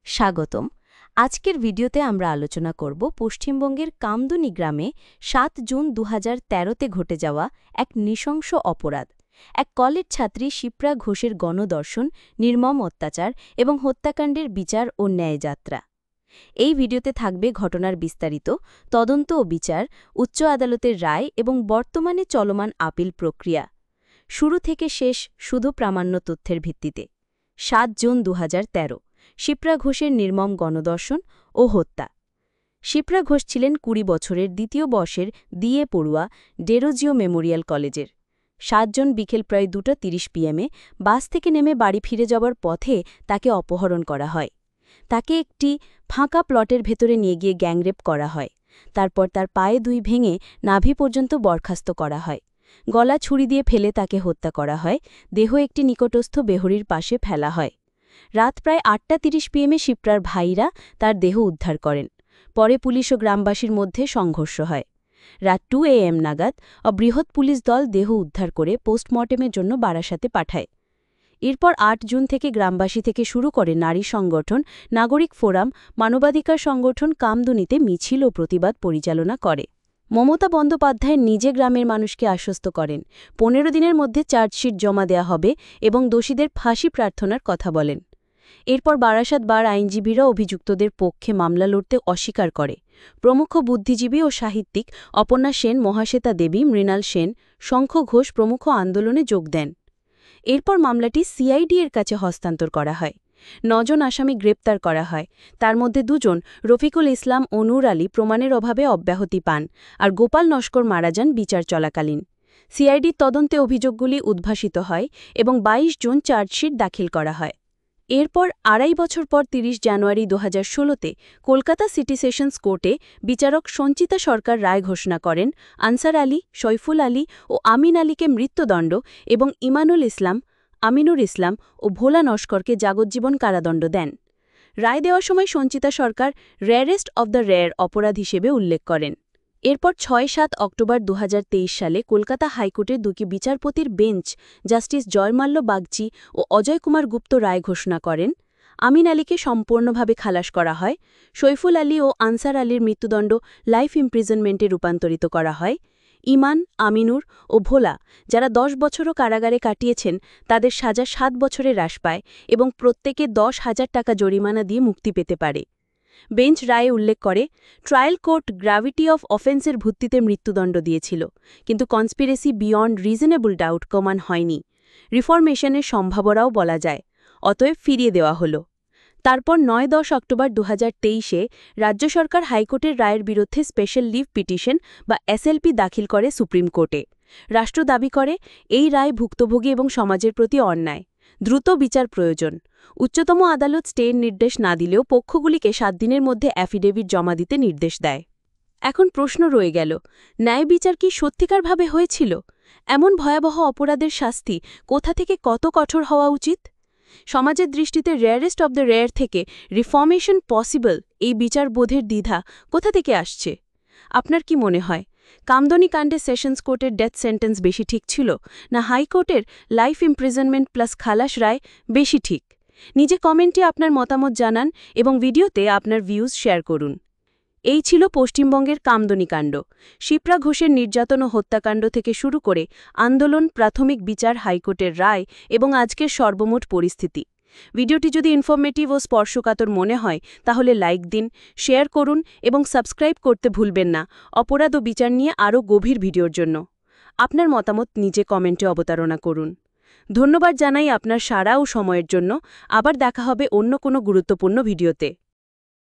স্বাগতম। আজকের ভিডিওতে আমরা আলোচনা করব পশ্চিমবঙ্গের কামদুনি গ্রামে ৭ জুন ২০১৩-তে ঘটে যাওয়া এক নৃশংস অপরাধ। এক কলেজ ছাত্রী শিপ্রা ঘোষের গণধর্ষণ, নির্মম অত্যাচার এবং হত্যাকাণ্ডের বিচার ও ন্যায়যাত্রা। এই ভিডিওতে থাকবে ঘটনার বিস্তারিত, তদন্ত ও বিচার, উচ্চ আদালতের রায় এবং বর্তমানে চলমান আপিল প্রক্রিয়া। শুরু থেকে শেষ শুধু প্রামাণ্য তথ্যের ভিত্তিতে। ৭ জুন ২০১৩, শিপ্রা ঘোষের নির্মম গণধর্ষণ ও হত্যা। শিপ্রা ঘোষ ছিলেন ২০ বছরের দ্বিতীয় বর্ষের ডিএ পড়ুয়া ডেরোজিও মেমোরিয়াল কলেজের। ৭ জন বিকেল প্রায় ২:৩০ PM-এ বাস থেকে নেমে বাড়ি ফিরে যাবার পথে তাকে অপহরণ করা হয়। তাকে একটি ফাঁকা প্লটের ভেতরে নিয়ে গিয়ে গ্যাংরেপ করা হয়। তারপর তার পায়ে ২ ভেঙে নাভি পর্যন্ত বরখাস্ত করা হয়। গলা ছুরি দিয়ে ফেলে তাকে হত্যা করা হয়। দেহ একটি নিকটস্থ বেহরির পাশে ফেলা হয়। রাত প্রায় ৮:৩০ PM-এ শিপ্রার ভাইরা তার দেহ উদ্ধার করেন। পরে পুলিশ ও গ্রামবাসীর মধ্যে সংঘর্ষ হয়। রাত 2 AM নাগাদ বৃহৎ পুলিশ দল দেহ উদ্ধার করে পোস্টমর্টেমের জন্য বারাসাতে পাঠায়। এরপর ৮ জুন থেকে গ্রামবাসী থেকে শুরু করে নারী সংগঠন, নাগরিক ফোরাম, মানবাধিকার সংগঠন কামদুনিতে মিছিল ও প্রতিবাদ পরিচালনা করে। মমতা বন্দ্যোপাধ্যায় নিজে গ্রামের মানুষকে আশ্বস্ত করেন ১৫ দিনের মধ্যে চার্জশিট জমা দেয়া হবে এবং দোষীদের ফাঁসি প্রার্থনার কথা বলেন। এরপর বারাসাত বার আইনজীবীরা অভিযুক্তদের পক্ষে মামলা লড়তে অস্বীকার করে। প্রমুখ বুদ্ধিজীবী ও সাহিত্যিক অপর্ণা সেন, মহাশ্বেতা দেবী, মৃণাল সেন, শঙ্খ ঘোষ প্রমুখ আন্দোলনে যোগ দেন। এরপর মামলাটি সিআইডি-এর কাছে হস্তান্তর করা হয়। ৯ জন আসামি গ্রেপ্তার করা হয়। তার মধ্যে ২ জন, রফিকুল ইসলাম ও নূর আলী, প্রমাণের অভাবে অব্যাহতি পান, আর গোপাল নস্কর মারা যান বিচার চলাকালীন। সিআইডির তদন্তে অভিযোগগুলি উদ্ভাসিত হয় এবং ২২ জুন চার্জশিট দাখিল করা হয়। এরপর ২.৫ বছর পর ৩০ জানুয়ারি ২০১৬-তে কলকাতা সিটি সেশনস কোর্টে বিচারক সঞ্চিতা সরকার রায় ঘোষণা করেন আনসার আলী, সৈফুল আলী ও আমিন আলীকে মৃত্যুদণ্ড এবং আমিনুর ইসলাম ও ভোলা নস্করকে যাবজ্জীবন কারাদণ্ড দেন। রায় দেওয়ার সময় সঞ্চিতা সরকার রেয়ারেস্ট অব দ্য রেয়ার অপরাধ হিসেবে উল্লেখ করেন। এরপর ৬-৭ অক্টোবর ২০২৩ সালে কলকাতা হাইকোর্টের ২ বিচারপতির বেঞ্চ জাস্টিস জয়মাল্য বাগচি ও অজয় কুমার গুপ্ত রায় ঘোষণা করেন। আমিন আলীকে সম্পূর্ণভাবে খালাস করা হয়। সৈফুল আলী ও আনসার আলীর মৃত্যুদণ্ড লাইফ ইমপ্রিজনমেন্টে রূপান্তরিত করা হয়। ইমান, আমিনুর ও ভোলা, যারা ১০ বছরও কারাগারে কাটিয়েছেন, তাদের সাজা ৭ বছরে হ্রাস পায় এবং প্রত্যেকে ১০,০০০ টাকা জরিমানা দিয়ে মুক্তি পেতে পারে। বেঞ্চ রায়ে উল্লেখ করে, ট্রায়াল কোর্ট গ্র্যাভিটি অফ অফেন্সের ভিত্তিতে মৃত্যুদণ্ড দিয়েছিল, কিন্তু কনস্পিরেসি বিয়ন্ড রিজনেবল ডাউট প্রমাণ হয়নি। রিফরমেশনের সম্ভাবনাও বলা যায়, অতএব ফিরিয়ে দেওয়া হল। তারপর ৯-১০ অক্টোবর ২০২৩-এ রাজ্য সরকার হাইকোর্টের রায়ের বিরুদ্ধে স্পেশাল লিভ পিটিশন বা এসএলপি দাখিল করে সুপ্রিম কোর্টে। রাষ্ট্র দাবি করে, এই রায় ভুক্তভোগী এবং সমাজের প্রতি অন্যায়। দ্রুত বিচার প্রয়োজন। উচ্চতম আদালত স্টের নির্দেশ না দিলেও পক্ষগুলিকে ৭ দিনের মধ্যে অ্যাফিডেভিট জমা দিতে নির্দেশ দেয়। এখন প্রশ্ন রয়ে গেল, ন্যায় বিচার কি সত্যিকারভাবে হয়েছিল? এমন ভয়াবহ অপরাধের শাস্তি কোথা থেকে কত কঠোর হওয়া উচিত? সমাজের দৃষ্টিতে রেয়ারেস্ট অব দ্য রেয়ার থেকে রিফর্মেশন পসিবল, এই বিচারবোধের দ্বিধা কোথা থেকে আসছে? আপনার কি মনে হয়, কামদুনি কাণ্ডে সেশনস কোর্টের ডেথ সেন্টেন্স বেশি ঠিক ছিল, না হাইকোর্টের লাইফ ইমপ্রিজনমেন্ট প্লাস খালাস রায় বেশি ঠিক? নিজে কমেন্টে আপনার মতামত জানান এবং ভিডিওতে আপনার ভিউজ শেয়ার করুন। এই ছিল পশ্চিমবঙ্গের কামদুনি কাণ্ড। শিপ্রা ঘোষের নির্যাতন ও হত্যাকাণ্ড থেকে শুরু করে আন্দোলন, প্রাথমিক বিচার, হাইকোর্টের রায় এবং আজকের সর্বমোট পরিস্থিতি। ভিডিওটি যদি ইনফরমেটিভ ও স্পর্শকাতর মনে হয় তাহলে লাইক দিন, শেয়ার করুন এবং সাবস্ক্রাইব করতে ভুলবেন না অপরাধ ও বিচার নিয়ে আরও গভীর ভিডিওর জন্য। আপনার মতামত নিজে কমেন্টে অবতারণা করুন। ধন্যবাদ জানাই আপনার সাড়া ও সময়ের জন্য। আবার দেখা হবে অন্য কোনো গুরুত্বপূর্ণ ভিডিওতে।